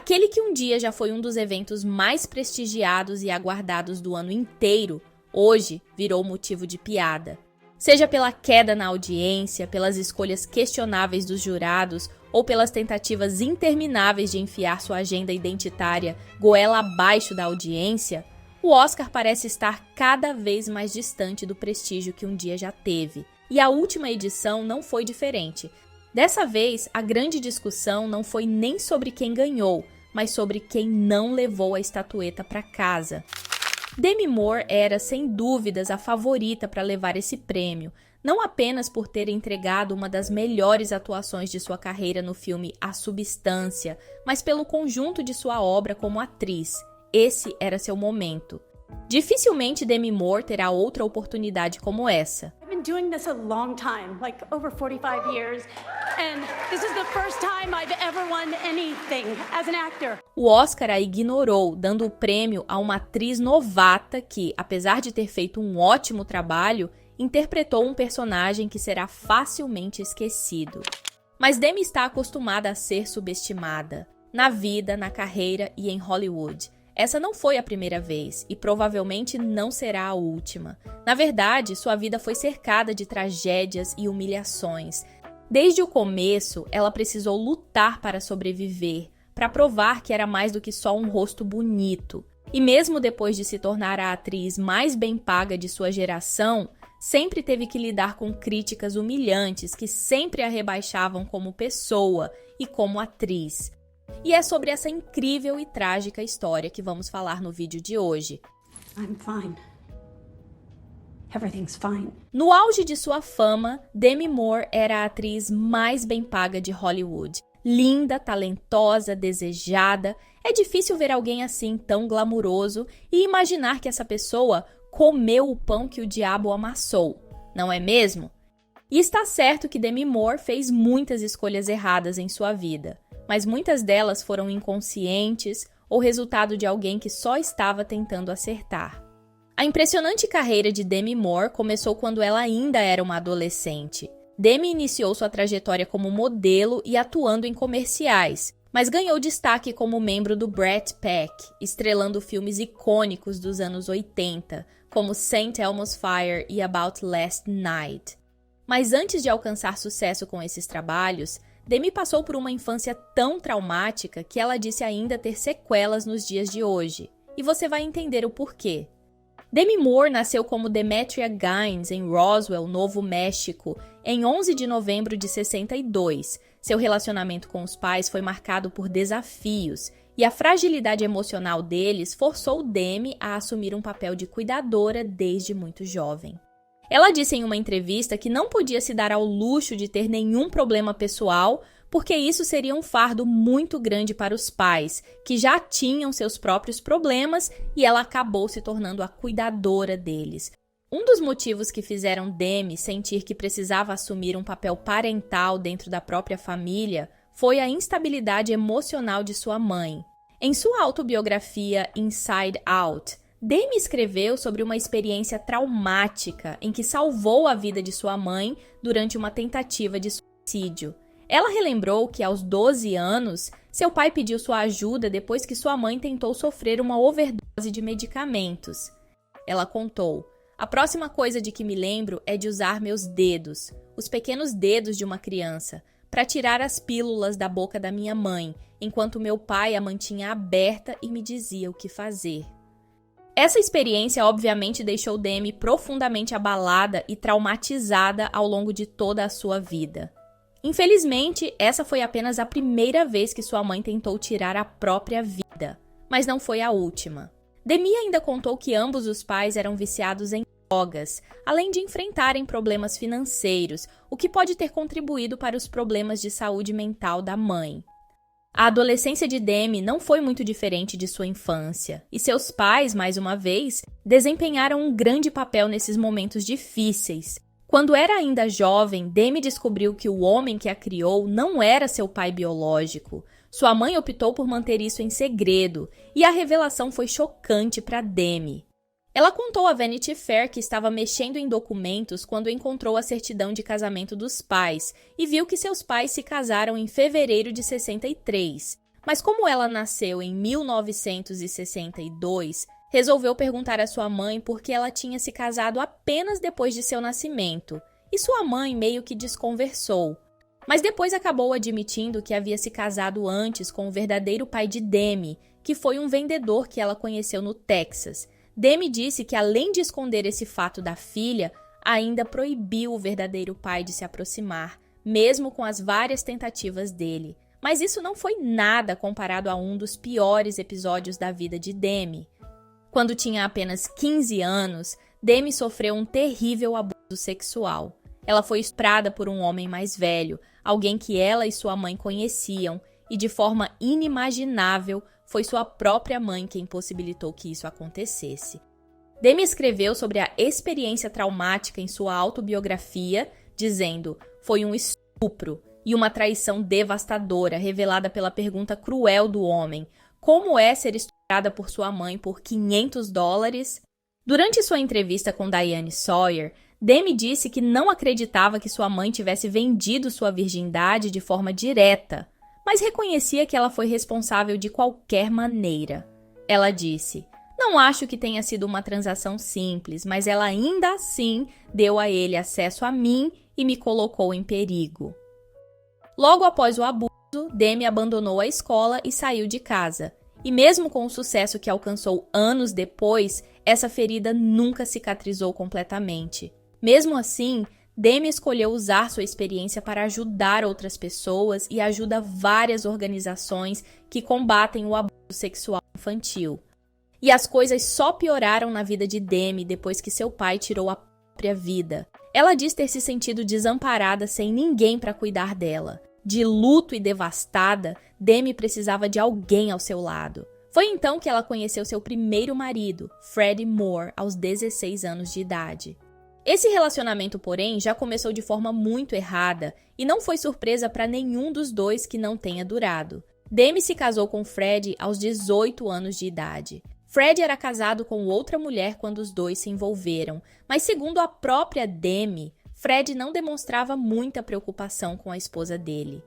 Aquele que um dia já foi um dos eventos mais prestigiados e aguardados do ano inteiro, hoje virou motivo de piada. Seja pela queda na audiência, pelas escolhas questionáveis dos jurados ou pelas tentativas intermináveis de enfiar sua agenda identitária goela abaixo da audiência, o Oscar parece estar cada vez mais distante do prestígio que um dia já teve. E a última edição não foi diferente. Dessa vez, a grande discussão não foi nem sobre quem ganhou, mas sobre quem não levou a estatueta para casa. Demi Moore era, sem dúvidas, a favorita para levar esse prêmio, não apenas por ter entregado uma das melhores atuações de sua carreira no filme A Substância, mas pelo conjunto de sua obra como atriz. Esse era seu momento. Dificilmente Demi Moore terá outra oportunidade como essa. I've been doing this a long time, like over 45 years, and this is the first time I've ever won anything as an actor. O Oscar a ignorou, dando o prêmio a uma atriz novata que, apesar de ter feito um ótimo trabalho, interpretou um personagem que será facilmente esquecido. Mas Demi está acostumada a ser subestimada, na vida, na carreira e em Hollywood. Essa não foi a primeira vez e provavelmente não será a última. Na verdade, sua vida foi cercada de tragédias e humilhações. Desde o começo, ela precisou lutar para sobreviver, para provar que era mais do que só um rosto bonito. E mesmo depois de se tornar a atriz mais bem paga de sua geração, sempre teve que lidar com críticas humilhantes que sempre a rebaixavam como pessoa e como atriz. E é sobre essa incrível e trágica história que vamos falar no vídeo de hoje. I'm fine. Everything's fine. No auge de sua fama, Demi Moore era a atriz mais bem paga de Hollywood. Linda, talentosa, desejada. É difícil ver alguém assim tão glamuroso e imaginar que essa pessoa comeu o pão que o diabo amassou, não é mesmo? E está certo que Demi Moore fez muitas escolhas erradas em sua vida, mas muitas delas foram inconscientes ou resultado de alguém que só estava tentando acertar. A impressionante carreira de Demi Moore começou quando ela ainda era uma adolescente. Demi iniciou sua trajetória como modelo e atuando em comerciais, mas ganhou destaque como membro do Brat Pack, estrelando filmes icônicos dos anos 80, como St. Elmo's Fire e About Last Night. Mas antes de alcançar sucesso com esses trabalhos, Demi passou por uma infância tão traumática que ela disse ainda ter sequelas nos dias de hoje. E você vai entender o porquê. Demi Moore nasceu como Demetria Gaines em Roswell, Novo México, em 11 de novembro de 62. Seu relacionamento com os pais foi marcado por desafios, e a fragilidade emocional deles forçou Demi a assumir um papel de cuidadora desde muito jovem. Ela disse em uma entrevista que não podia se dar ao luxo de ter nenhum problema pessoal, porque isso seria um fardo muito grande para os pais, que já tinham seus próprios problemas, e ela acabou se tornando a cuidadora deles. Um dos motivos que fizeram Demi sentir que precisava assumir um papel parental dentro da própria família foi a instabilidade emocional de sua mãe. Em sua autobiografia Inside Out, Demi escreveu sobre uma experiência traumática em que salvou a vida de sua mãe durante uma tentativa de suicídio. Ela relembrou que, aos 12 anos, seu pai pediu sua ajuda depois que sua mãe tentou sofrer uma overdose de medicamentos. Ela contou: "A próxima coisa de que me lembro é de usar meus dedos, os pequenos dedos de uma criança, para tirar as pílulas da boca da minha mãe, enquanto meu pai a mantinha aberta e me dizia o que fazer." Essa experiência obviamente deixou Demi profundamente abalada e traumatizada ao longo de toda a sua vida. Infelizmente, essa foi apenas a primeira vez que sua mãe tentou tirar a própria vida, mas não foi a última. Demi ainda contou que ambos os pais eram viciados em drogas, além de enfrentarem problemas financeiros, o que pode ter contribuído para os problemas de saúde mental da mãe. A adolescência de Demi não foi muito diferente de sua infância, e seus pais, mais uma vez, desempenharam um grande papel nesses momentos difíceis. Quando era ainda jovem, Demi descobriu que o homem que a criou não era seu pai biológico. Sua mãe optou por manter isso em segredo, e a revelação foi chocante para Demi. Ela contou a Vanity Fair que estava mexendo em documentos quando encontrou a certidão de casamento dos pais e viu que seus pais se casaram em fevereiro de 63. Mas como ela nasceu em 1962, resolveu perguntar à sua mãe por que ela tinha se casado apenas depois de seu nascimento. E sua mãe meio que desconversou. Mas depois acabou admitindo que havia se casado antes com o verdadeiro pai de Demi, que foi um vendedor que ela conheceu no Texas. Demi disse que, além de esconder esse fato da filha, ainda proibiu o verdadeiro pai de se aproximar, mesmo com as várias tentativas dele. Mas isso não foi nada comparado a um dos piores episódios da vida de Demi. Quando tinha apenas 15 anos, Demi sofreu um terrível abuso sexual. Ela foi estuprada por um homem mais velho, alguém que ela e sua mãe conheciam, e de forma inimaginável, foi sua própria mãe quem possibilitou que isso acontecesse. Demi escreveu sobre a experiência traumática em sua autobiografia, dizendo: "Foi um estupro e uma traição devastadora, revelada pela pergunta cruel do homem: como é ser estuprada por sua mãe por $500? Durante sua entrevista com Diane Sawyer, Demi disse que não acreditava que sua mãe tivesse vendido sua virgindade de forma direta, mas reconhecia que ela foi responsável de qualquer maneira. Ela disse: "Não acho que tenha sido uma transação simples, mas ela ainda assim deu a ele acesso a mim e me colocou em perigo." Logo após o abuso, Demi abandonou a escola e saiu de casa. E mesmo com o sucesso que alcançou anos depois, essa ferida nunca cicatrizou completamente. Mesmo assim, Demi escolheu usar sua experiência para ajudar outras pessoas e ajuda várias organizações que combatem o abuso sexual infantil. E as coisas só pioraram na vida de Demi depois que seu pai tirou a própria vida. Ela diz ter se sentido desamparada sem ninguém para cuidar dela. De luto e devastada, Demi precisava de alguém ao seu lado. Foi então que ela conheceu seu primeiro marido, Freddie Moore, aos 16 anos de idade. Esse relacionamento, porém, já começou de forma muito errada e não foi surpresa para nenhum dos dois que não tenha durado. Demi se casou com Freddie aos 18 anos de idade. Freddie era casado com outra mulher quando os dois se envolveram, mas segundo a própria Demi, Freddie não demonstrava muita preocupação com a esposa dele.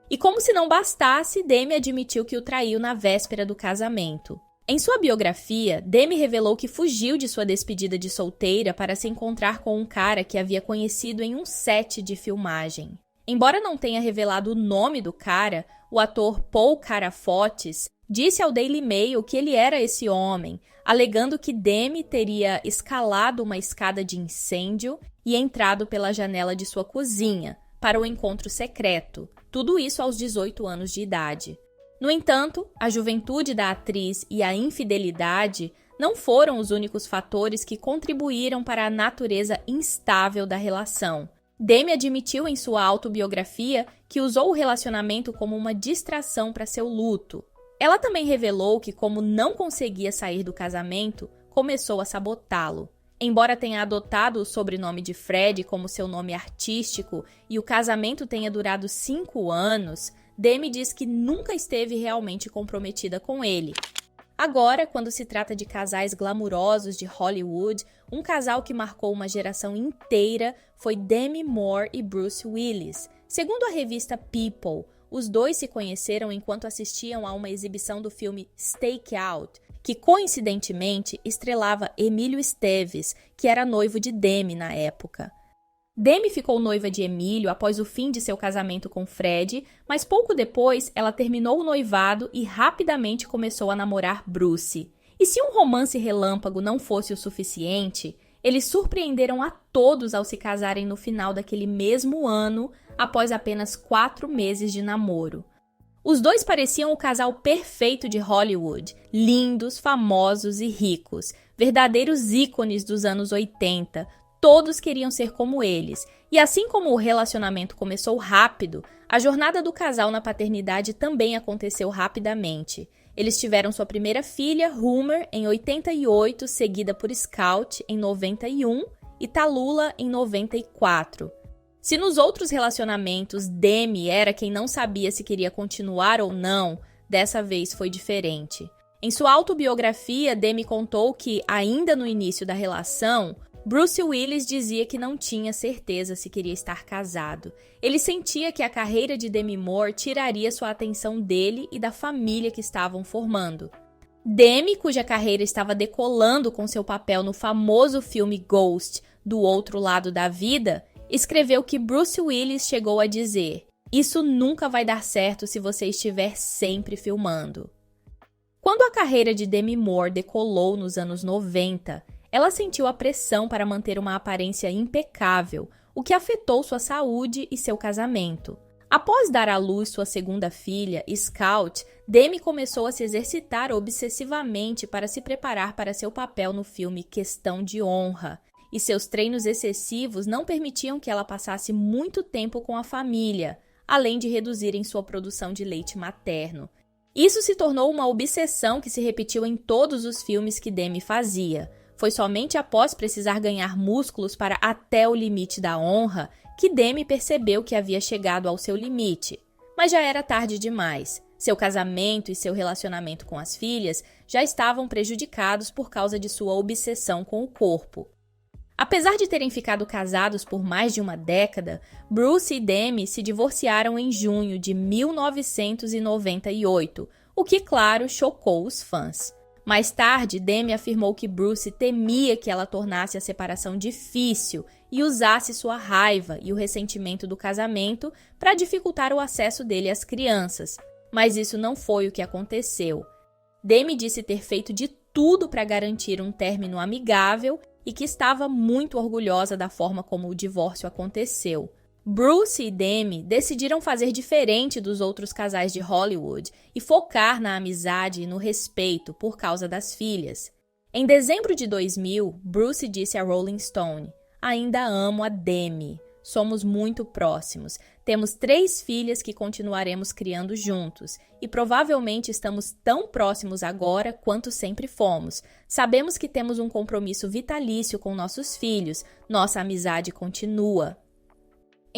E como se não bastasse, Demi admitiu que o traiu na véspera do casamento. Em sua biografia, Demi revelou que fugiu de sua despedida de solteira para se encontrar com um cara que havia conhecido em um set de filmagem. Embora não tenha revelado o nome do cara, o ator Paul Carafotes disse ao Daily Mail que ele era esse homem, alegando que Demi teria escalado uma escada de incêndio e entrado pela janela de sua cozinha para o encontro secreto, tudo isso aos 18 anos de idade. No entanto, a juventude da atriz e a infidelidade não foram os únicos fatores que contribuíram para a natureza instável da relação. Demi admitiu em sua autobiografia que usou o relacionamento como uma distração para seu luto. Ela também revelou que, como não conseguia sair do casamento, começou a sabotá-lo. Embora tenha adotado o sobrenome de Fred como seu nome artístico e o casamento tenha durado 5 anos, Demi diz que nunca esteve realmente comprometida com ele. Agora, quando se trata de casais glamurosos de Hollywood, um casal que marcou uma geração inteira foi Demi Moore e Bruce Willis. Segundo a revista People, os dois se conheceram enquanto assistiam a uma exibição do filme Stakeout, que coincidentemente estrelava Emílio Esteves, que era noivo de Demi na época. Demi ficou noiva de Emílio após o fim de seu casamento com Fred, mas pouco depois ela terminou o noivado e rapidamente começou a namorar Bruce. E se um romance relâmpago não fosse o suficiente, eles surpreenderam a todos ao se casarem no final daquele mesmo ano, após apenas 4 meses de namoro. Os dois pareciam o casal perfeito de Hollywood, lindos, famosos e ricos, verdadeiros ícones dos anos 80, todos queriam ser como eles, e assim como o relacionamento começou rápido, a jornada do casal na paternidade também aconteceu rapidamente. Eles tiveram sua primeira filha, Homer, em 88, seguida por Scout, em 91, e Tallulah, em 94. Se nos outros relacionamentos Demi era quem não sabia se queria continuar ou não, dessa vez foi diferente. Em sua autobiografia, Demi contou que, ainda no início da relação, Bruce Willis dizia que não tinha certeza se queria estar casado. Ele sentia que a carreira de Demi Moore tiraria sua atenção dele e da família que estavam formando. Demi, cuja carreira estava decolando com seu papel no famoso filme Ghost, Do Outro Lado da Vida, escreveu que Bruce Willis chegou a dizer: "Isso nunca vai dar certo se você estiver sempre filmando." Quando a carreira de Demi Moore decolou nos anos 90, ela sentiu a pressão para manter uma aparência impecável, o que afetou sua saúde e seu casamento. Após dar à luz sua segunda filha, Scout, Demi começou a se exercitar obsessivamente para se preparar para seu papel no filme Questão de Honra, e seus treinos excessivos não permitiam que ela passasse muito tempo com a família, além de reduzirem sua produção de leite materno. Isso se tornou uma obsessão que se repetiu em todos os filmes que Demi fazia. Foi somente após precisar ganhar músculos para Até o Limite da Honra que Demi percebeu que havia chegado ao seu limite. Mas já era tarde demais. Seu casamento e seu relacionamento com as filhas já estavam prejudicados por causa de sua obsessão com o corpo. Apesar de terem ficado casados por mais de uma década, Bruce e Demi se divorciaram em junho de 1998, o que, claro, chocou os fãs. Mais tarde, Demi afirmou que Bruce temia que ela tornasse a separação difícil e usasse sua raiva e o ressentimento do casamento para dificultar o acesso dele às crianças. Mas isso não foi o que aconteceu. Demi disse ter feito de tudo para garantir um término amigável e que estava muito orgulhosa da forma como o divórcio aconteceu. Bruce e Demi decidiram fazer diferente dos outros casais de Hollywood e focar na amizade e no respeito por causa das filhas. Em dezembro de 2000, Bruce disse a Rolling Stone: "Ainda amo a Demi. Somos muito próximos. Temos 3 filhas que continuaremos criando juntos. E provavelmente estamos tão próximos agora quanto sempre fomos. Sabemos que temos um compromisso vitalício com nossos filhos. Nossa amizade continua."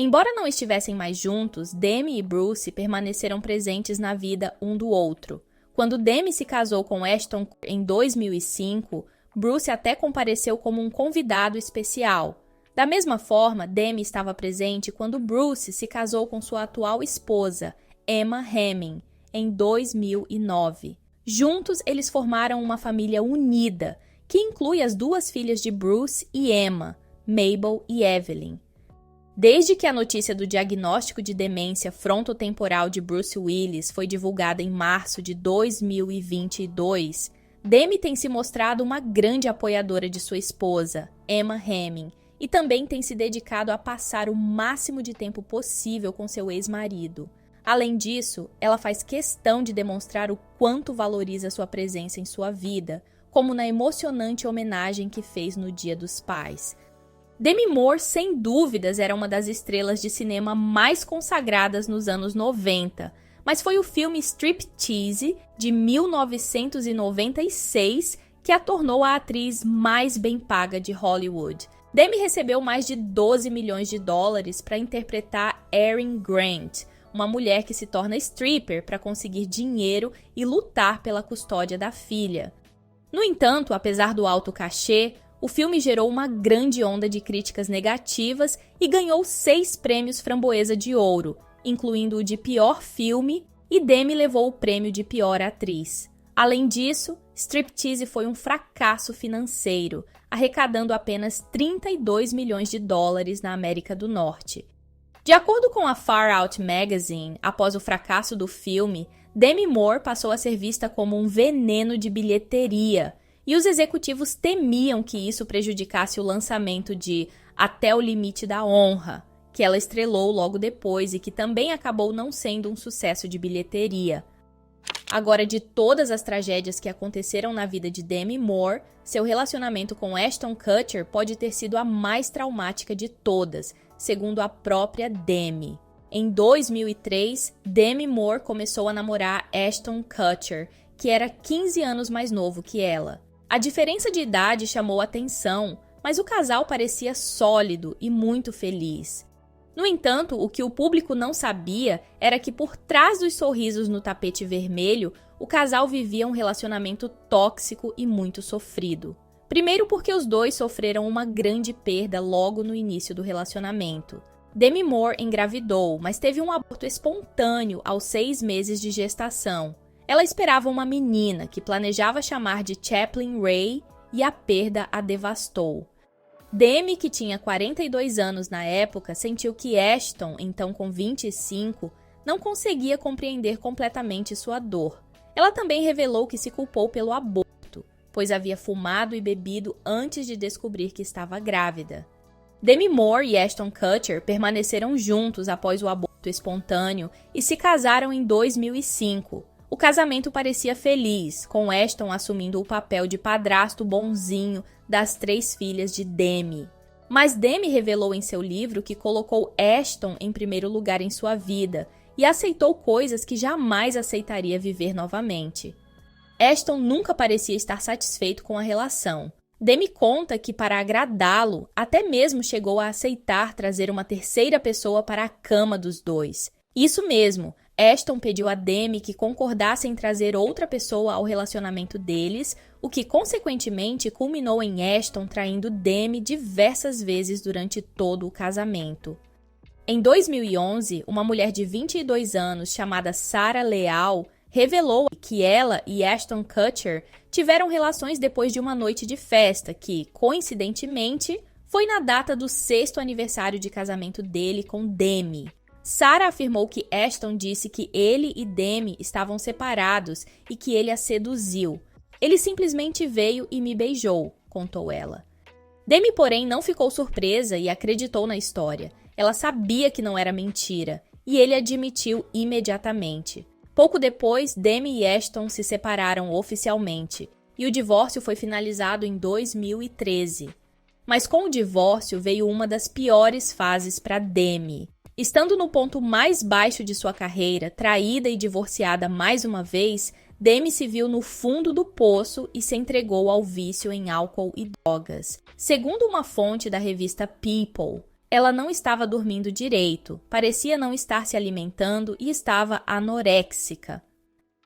Embora não estivessem mais juntos, Demi e Bruce permaneceram presentes na vida um do outro. Quando Demi se casou com Ashton em 2005, Bruce até compareceu como um convidado especial. Da mesma forma, Demi estava presente quando Bruce se casou com sua atual esposa, Emma Heming, em 2009. Juntos, eles formaram uma família unida, que inclui as 2 filhas de Bruce e Emma, Mabel e Evelyn. Desde que a notícia do diagnóstico de demência frontotemporal de Bruce Willis foi divulgada em março de 2022, Demi tem se mostrado uma grande apoiadora de sua esposa, Emma Heming, e também tem se dedicado a passar o máximo de tempo possível com seu ex-marido. Além disso, ela faz questão de demonstrar o quanto valoriza sua presença em sua vida, como na emocionante homenagem que fez no Dia dos Pais. Demi Moore, sem dúvidas, era uma das estrelas de cinema mais consagradas nos anos 90, mas foi o filme Striptease, de 1996, que a tornou a atriz mais bem paga de Hollywood. Demi recebeu mais de 12 milhões de dólares para interpretar Erin Grant, uma mulher que se torna stripper para conseguir dinheiro e lutar pela custódia da filha. No entanto, apesar do alto cachê, o filme gerou uma grande onda de críticas negativas e ganhou 6 prêmios Framboesa de Ouro, incluindo o de pior filme, e Demi levou o prêmio de pior atriz. Além disso, Striptease foi um fracasso financeiro, arrecadando apenas 32 milhões de dólares na América do Norte. De acordo com a Far Out Magazine, após o fracasso do filme, Demi Moore passou a ser vista como um veneno de bilheteria, e os executivos temiam que isso prejudicasse o lançamento de Até o Limite da Honra, que ela estrelou logo depois e que também acabou não sendo um sucesso de bilheteria. Agora, de todas as tragédias que aconteceram na vida de Demi Moore, seu relacionamento com Ashton Kutcher pode ter sido a mais traumática de todas, segundo a própria Demi. Em 2003, Demi Moore começou a namorar Ashton Kutcher, que era 15 anos mais novo que ela. A diferença de idade chamou atenção, mas o casal parecia sólido e muito feliz. No entanto, o que o público não sabia era que por trás dos sorrisos no tapete vermelho, o casal vivia um relacionamento tóxico e muito sofrido. Primeiro porque os dois sofreram uma grande perda logo no início do relacionamento. Demi Moore engravidou, mas teve um aborto espontâneo aos 6 meses de gestação. Ela esperava uma menina, que planejava chamar de Chaplin Ray, e a perda a devastou. Demi, que tinha 42 anos na época, sentiu que Ashton, então com 25, não conseguia compreender completamente sua dor. Ela também revelou que se culpou pelo aborto, pois havia fumado e bebido antes de descobrir que estava grávida. Demi Moore e Ashton Kutcher permaneceram juntos após o aborto espontâneo e se casaram em 2005. O casamento parecia feliz, com Ashton assumindo o papel de padrasto bonzinho das 3 filhas de Demi. Mas Demi revelou em seu livro que colocou Ashton em primeiro lugar em sua vida e aceitou coisas que jamais aceitaria viver novamente. Ashton nunca parecia estar satisfeito com a relação. Demi conta que, para agradá-lo, até mesmo chegou a aceitar trazer uma terceira pessoa para a cama dos dois. Isso mesmo, Ashton pediu a Demi que concordasse em trazer outra pessoa ao relacionamento deles, o que consequentemente culminou em Ashton traindo Demi diversas vezes durante todo o casamento. Em 2011, uma mulher de 22 anos chamada Sarah Leal revelou que ela e Ashton Kutcher tiveram relações depois de uma noite de festa que, coincidentemente, foi na data do 6º aniversário de casamento dele com Demi. Sarah afirmou que Ashton disse que ele e Demi estavam separados e que ele a seduziu. Ele simplesmente veio e me beijou, contou ela. Demi, porém, não ficou surpresa e acreditou na história. Ela sabia que não era mentira, e ele admitiu imediatamente. Pouco depois, Demi e Ashton se separaram oficialmente, e o divórcio foi finalizado em 2013. Mas com o divórcio veio uma das piores fases para Demi. Estando no ponto mais baixo de sua carreira, traída e divorciada mais uma vez, Demi se viu no fundo do poço e se entregou ao vício em álcool e drogas. Segundo uma fonte da revista People, ela não estava dormindo direito, parecia não estar se alimentando e estava anoréxica.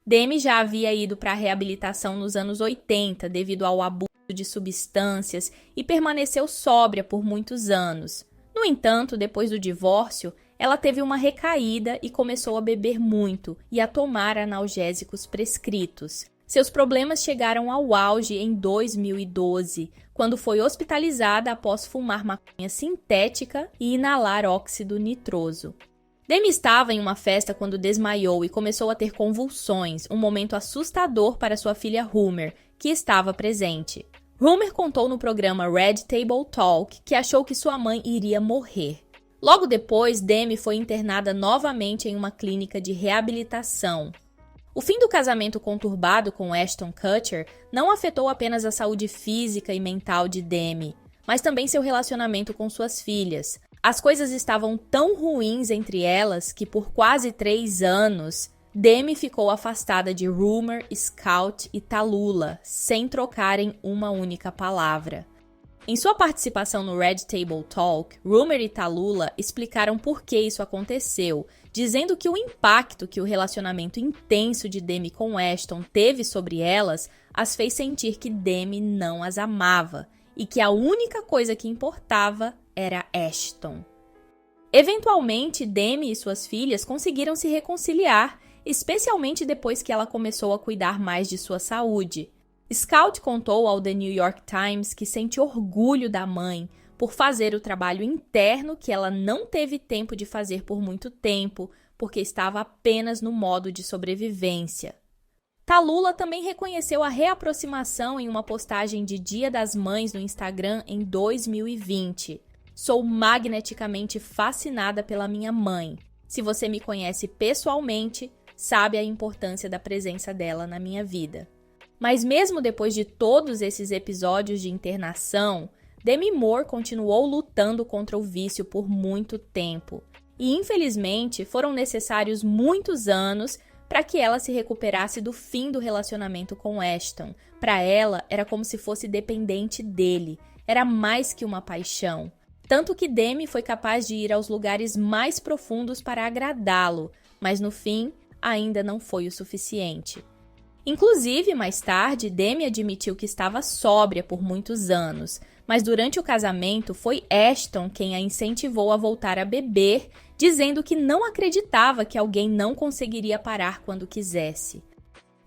Demi já havia ido para a reabilitação nos anos 80 devido ao abuso de substâncias e permaneceu sóbria por muitos anos. No entanto, depois do divórcio, ela teve uma recaída e começou a beber muito e a tomar analgésicos prescritos. Seus problemas chegaram ao auge em 2012, quando foi hospitalizada após fumar maconha sintética e inalar óxido nitroso. Demi estava em uma festa quando desmaiou e começou a ter convulsões, um momento assustador para sua filha Rumer, que estava presente. Rumer contou no programa Red Table Talk que achou que sua mãe iria morrer. Logo depois, Demi foi internada novamente em uma clínica de reabilitação. O fim do casamento conturbado com Ashton Kutcher não afetou apenas a saúde física e mental de Demi, mas também seu relacionamento com suas filhas. As coisas estavam tão ruins entre elas que por quase 3 anos, Demi ficou afastada de Rumer, Scout e Tallulah, sem trocarem uma única palavra. Em sua participação no Red Table Talk, Rumer e Tallulah explicaram por que isso aconteceu, dizendo que o impacto que o relacionamento intenso de Demi com Ashton teve sobre elas as fez sentir que Demi não as amava e que a única coisa que importava era Ashton. Eventualmente, Demi e suas filhas conseguiram se reconciliar, especialmente depois que ela começou a cuidar mais de sua saúde. Scout contou ao The New York Times que sente orgulho da mãe por fazer o trabalho interno que ela não teve tempo de fazer por muito tempo, porque estava apenas no modo de sobrevivência. Tallulah também reconheceu a reaproximação em uma postagem de Dia das Mães no Instagram em 2020. Sou magneticamente fascinada pela minha mãe. Se você me conhece pessoalmente, sabe a importância da presença dela na minha vida. Mas mesmo depois de todos esses episódios de internação, Demi Moore continuou lutando contra o vício por muito tempo. E infelizmente foram necessários muitos anos para que ela se recuperasse do fim do relacionamento com Ashton. Para ela, era como se fosse dependente dele, era mais que uma paixão. Tanto que Demi foi capaz de ir aos lugares mais profundos para agradá-lo, mas no fim, ainda não foi o suficiente. Inclusive, mais tarde, Demi admitiu que estava sóbria por muitos anos, mas durante o casamento foi Ashton quem a incentivou a voltar a beber, dizendo que não acreditava que alguém não conseguiria parar quando quisesse.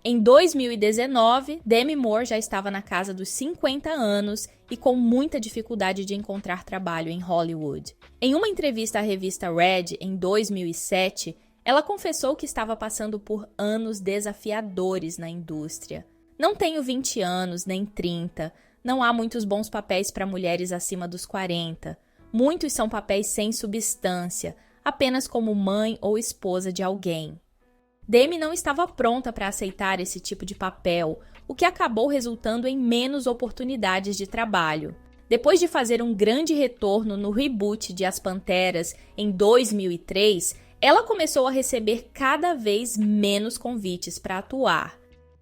Em 2019, Demi Moore já estava na casa dos 50 anos e com muita dificuldade de encontrar trabalho em Hollywood. Em uma entrevista à revista Red, em 2007, ela confessou que estava passando por anos desafiadores na indústria. Não tenho 20 anos, nem 30. Não há muitos bons papéis para mulheres acima dos 40. Muitos são papéis sem substância, apenas como mãe ou esposa de alguém. Demi não estava pronta para aceitar esse tipo de papel, o que acabou resultando em menos oportunidades de trabalho. Depois de fazer um grande retorno no reboot de As Panteras em 2003, ela começou a receber cada vez menos convites para atuar.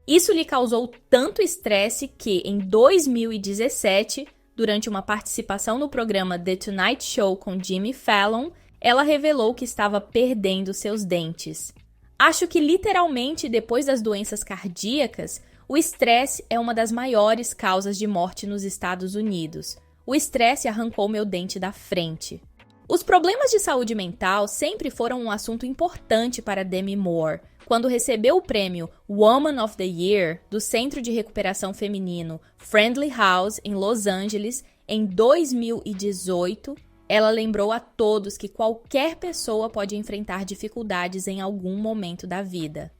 Isso lhe causou tanto estresse que, em 2017, durante uma participação no programa The Tonight Show com Jimmy Fallon, ela revelou que estava perdendo seus dentes. Acho que, literalmente, depois das doenças cardíacas, o estresse é uma das maiores causas de morte nos Estados Unidos. O estresse arrancou meu dente da frente. Os problemas de saúde mental sempre foram um assunto importante para Demi Moore. Quando recebeu o prêmio Woman of the Year do Centro de Recuperação Feminino Friendly House, em Los Angeles, em 2018, ela lembrou a todos que qualquer pessoa pode enfrentar dificuldades em algum momento da vida.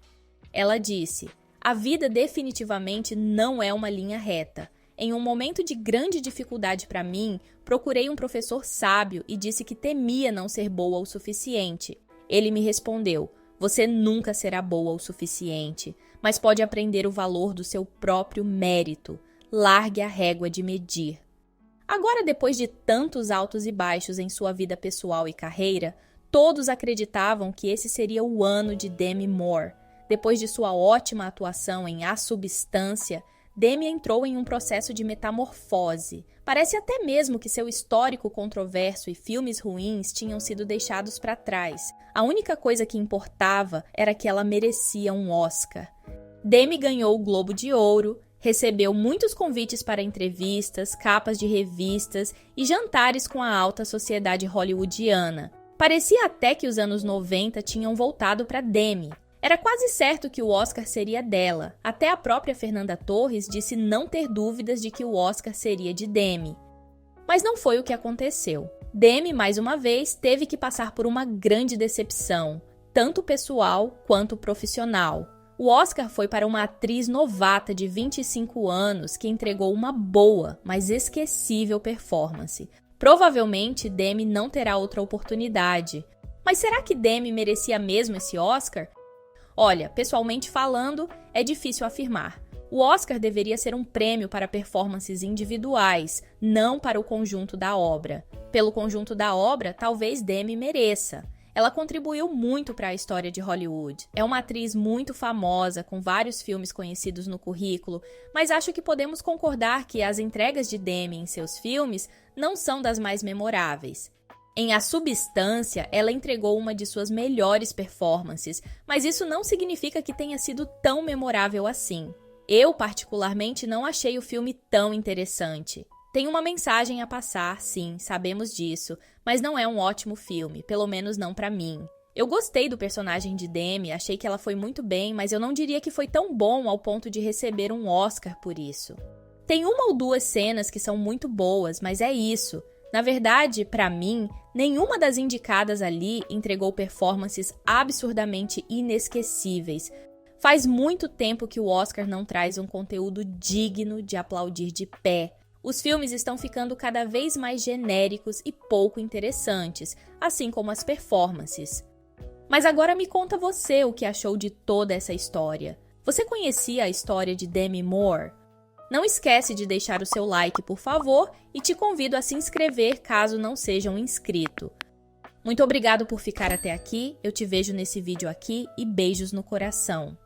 Ela disse: "A vida definitivamente não é uma linha reta. Em um momento de grande dificuldade para mim, procurei um professor sábio e disse que temia não ser boa o suficiente. Ele me respondeu: você nunca será boa o suficiente, mas pode aprender o valor do seu próprio mérito. Largue a régua de medir." Agora, depois de tantos altos e baixos em sua vida pessoal e carreira, todos acreditavam que esse seria o ano de Demi Moore. Depois de sua ótima atuação em A Substância, Demi entrou em um processo de metamorfose. Parece até mesmo que seu histórico controverso e filmes ruins tinham sido deixados para trás. A única coisa que importava era que ela merecia um Oscar. Demi ganhou o Globo de Ouro, recebeu muitos convites para entrevistas, capas de revistas e jantares com a alta sociedade hollywoodiana. Parecia até que os anos 90 tinham voltado para Demi. Era quase certo que o Oscar seria dela. Até a própria Fernanda Torres disse não ter dúvidas de que o Oscar seria de Demi. Mas não foi o que aconteceu. Demi, mais uma vez, teve que passar por uma grande decepção, tanto pessoal quanto profissional. O Oscar foi para uma atriz novata de 25 anos que entregou uma boa, mas esquecível performance. Provavelmente, Demi não terá outra oportunidade. Mas será que Demi merecia mesmo esse Oscar? Olha, pessoalmente falando, é difícil afirmar. O Oscar deveria ser um prêmio para performances individuais, não para o conjunto da obra. Pelo conjunto da obra, talvez Demi mereça. Ela contribuiu muito para a história de Hollywood. É uma atriz muito famosa, com vários filmes conhecidos no currículo, mas acho que podemos concordar que as entregas de Demi em seus filmes não são das mais memoráveis. Em A Substância, ela entregou uma de suas melhores performances, mas isso não significa que tenha sido tão memorável assim. Eu, particularmente, não achei o filme tão interessante. Tem uma mensagem a passar, sim, sabemos disso, mas não é um ótimo filme, pelo menos não pra mim. Eu gostei do personagem de Demi, achei que ela foi muito bem, mas eu não diria que foi tão bom ao ponto de receber um Oscar por isso. Tem uma ou duas cenas que são muito boas, mas é isso. Na verdade, pra mim, nenhuma das indicadas ali entregou performances absurdamente inesquecíveis. Faz muito tempo que o Oscar não traz um conteúdo digno de aplaudir de pé. Os filmes estão ficando cada vez mais genéricos e pouco interessantes, assim como as performances. Mas agora me conta você o que achou de toda essa história. Você conhecia a história de Demi Moore? Não esquece de deixar o seu like, por favor, e te convido a se inscrever caso não seja um inscrito. Muito obrigado por ficar até aqui, eu te vejo nesse vídeo aqui e beijos no coração.